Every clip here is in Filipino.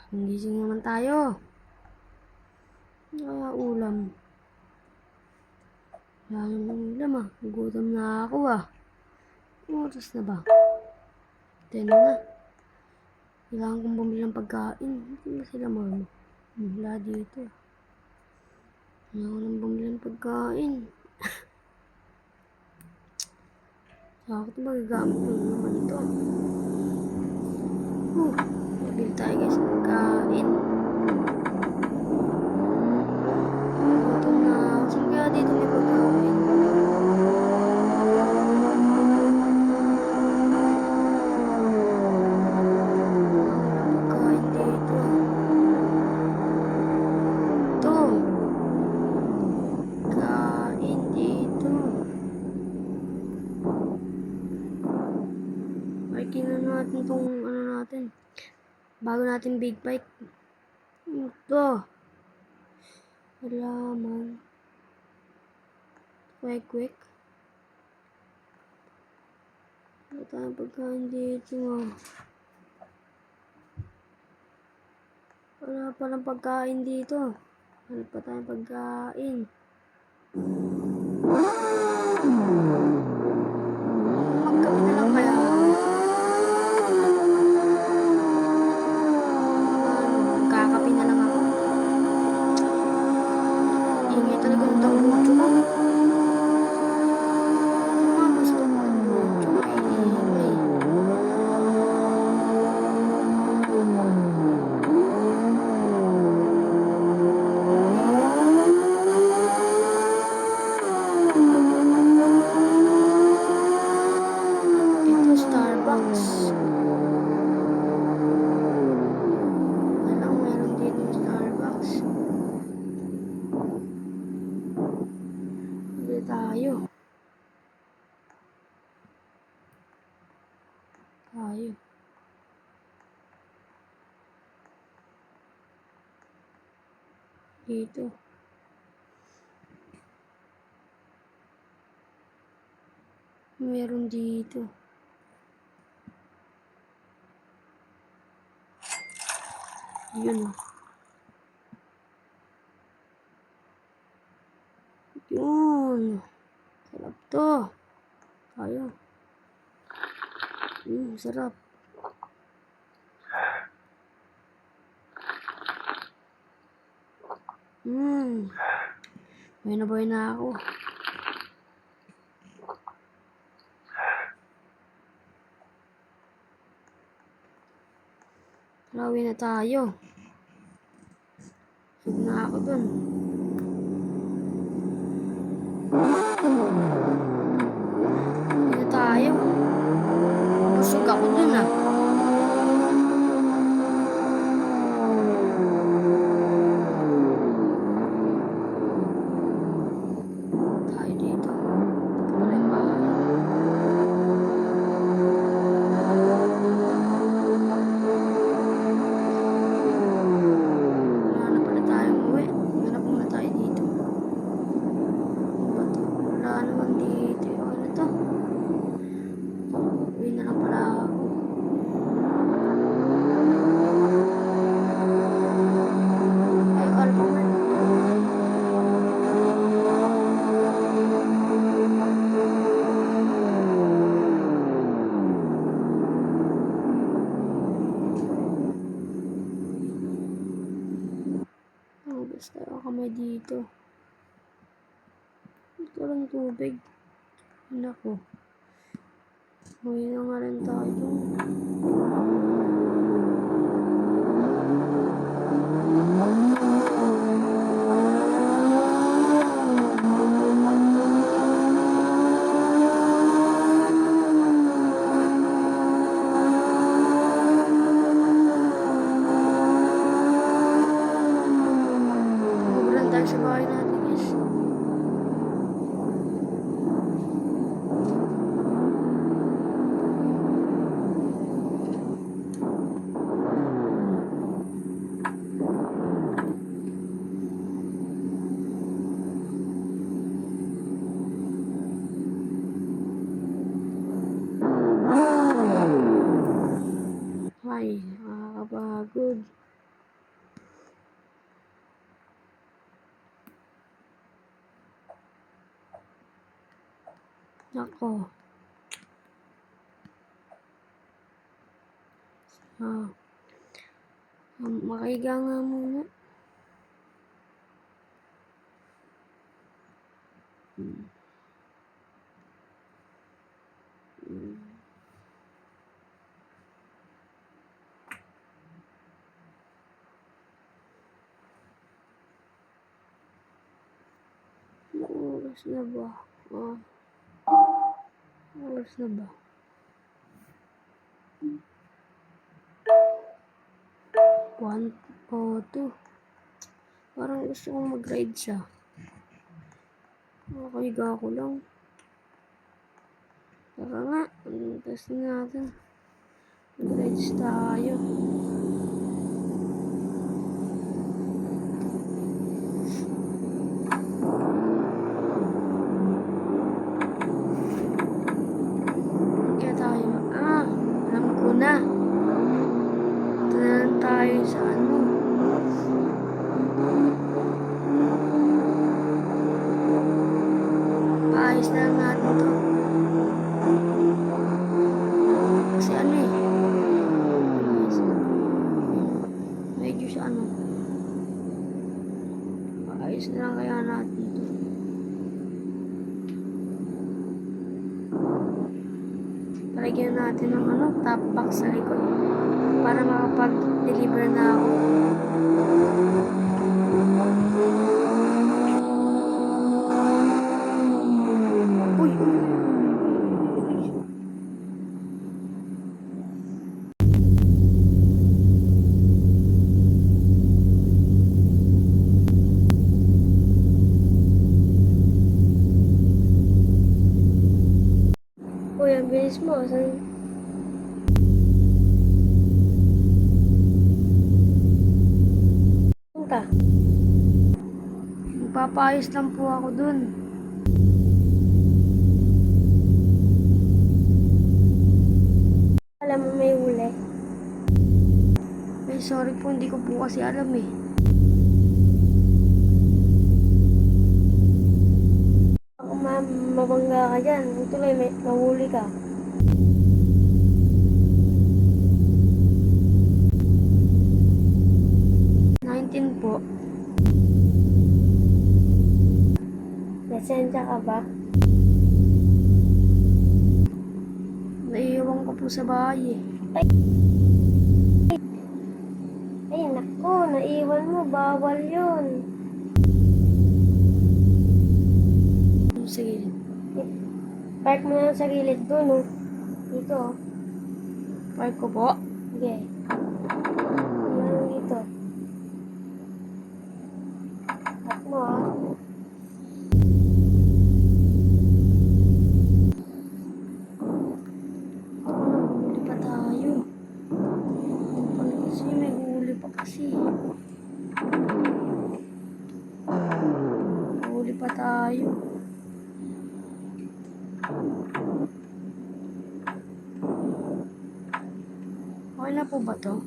Gising naman tayo. Ano kaya ulam? Wala namang ulam ah. Gutom na ako ah. Oras na ba? 10 na. Kailangan kong bumili ng pagkain. Hindi ba sila mama? Wala dito. Kailangan nang bumili ng pagkain. Saka ito magagamit ko naman ito. Mabili tayo guys ng pagkain. Gutom na ako. Saan kaya dito may pagkain? Kinan natin tong ano natin. Bago natin big bite. Ito. Halaman. Quick. Wala tayong pagkain dito ah. Wala palang pagkain dito. Wala pa tayong pagkain. Magkape na lang kaya. Kakape na lang ako. Ingay talaga ng tambucho ko. Gusto ko tambucho. Ingay. Ito Starbucks. Tayo. Dito. Meron dito. Yun. Yun. Sarap to. Tayo. Sarap. Buhay na ako. Uwi na tayo. Sug na ako dun. Uwi na tayo. Busog ako dun ah. Tayo dito. Wala yung bahay. Uwi na lang pala ako. Ay, album na. Basta ako kamay dito. Ito lang tubig. Nako. Uwi na nga rin tayo. Magulan tayo sa bahay natin guys. Ay, nakakapagod. Nako. Ah, makahiga nga muna. Oras na ba? Oras na ba? One o two. Parang gusto kong mag-ride siya. Makahiga ko lang. Tara nga, test natin. Mag-rides tayo. Kaya tayo. Alam ko na. Ito na lang tayo sa ano. Paayos na lang natin to. Kasi ano eh. Medyo sa ano. Paayos na lang kaya natin to. Palagyan natin ng ano, top box sa likod. Para makapag-deliver na ako. Uy! Uy, ang bilis mo. Saan? Punta? Magpapayos lang po ako dun. Alam mo may huli? Ay, sorry po. Hindi ko po kasi alam eh. Ako mabangga ka dyan. Tuloy, may mahuli ka. Po. Nasensya ka ba? Naiiwan ko po sa bahay eh. Ay, naku, naiwan mo. Bawal yun. Sige. Park mo na sa gilid doon, oh. Dito, oh. Park ko po? Sige. Ano dito? Park mo, ah. Huli pa tayo. Kasi may huli pa kasi. Huli pa tayo. Okay na po ba to?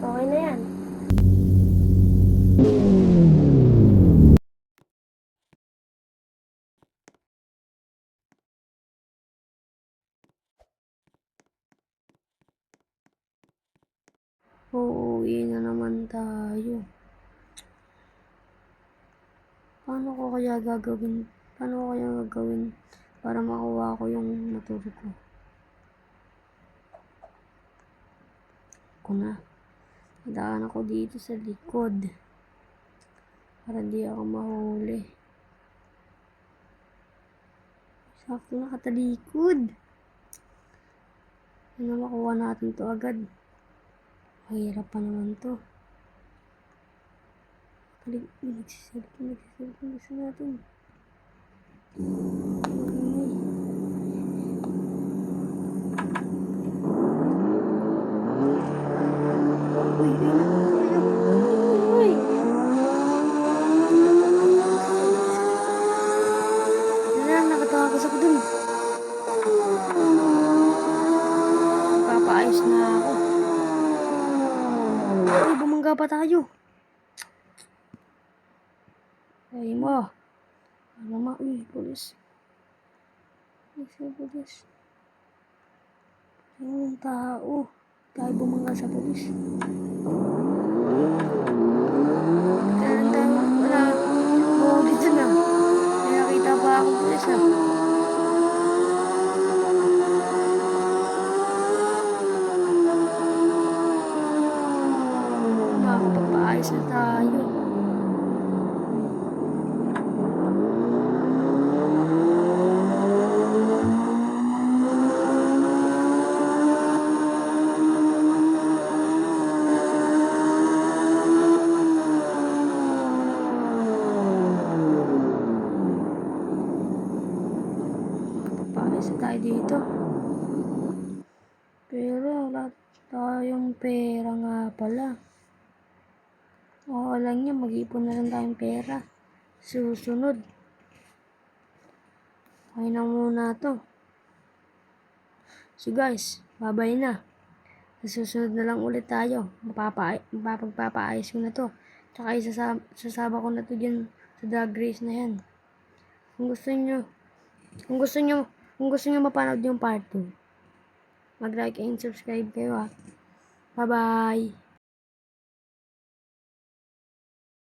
Okay na yan. Uuwi na naman tayo. Paano ko kaya gagawin para makuha ko yung motor ko? Ako na. Nadaan ako dito sa likod. Para di ako mahuli. Sakto nakatalikod. Ano makuha natin to agad? Mahirap pa naman to. Nagsiselfon gusto natin. Nakatakas ako dun. Papaayos na Ay mo. Ano ma? Uy, pulis. Pulis. Yung tao. Tayo bumangga sa pulis. Kailan tayo wala. Oo, dito na. May nakita pa akong pulis ah. Makakapagpaayos na tayo. Makakapagpaayos na tayo dito. Pero wala tayong pera nga pala. Oo lang yan, mag-ipon na lang tayong pera. Susunod. Okay na muna to. So guys, babay na. Sa susunod na lang ulit tayo. Mapapagpapaayos ko na to. Tsaka sasaba ko na to dyan sa drag race na yan. Kung gusto nyo mapanood yung part 2, mag-like and subscribe kayo ha. Bye-bye!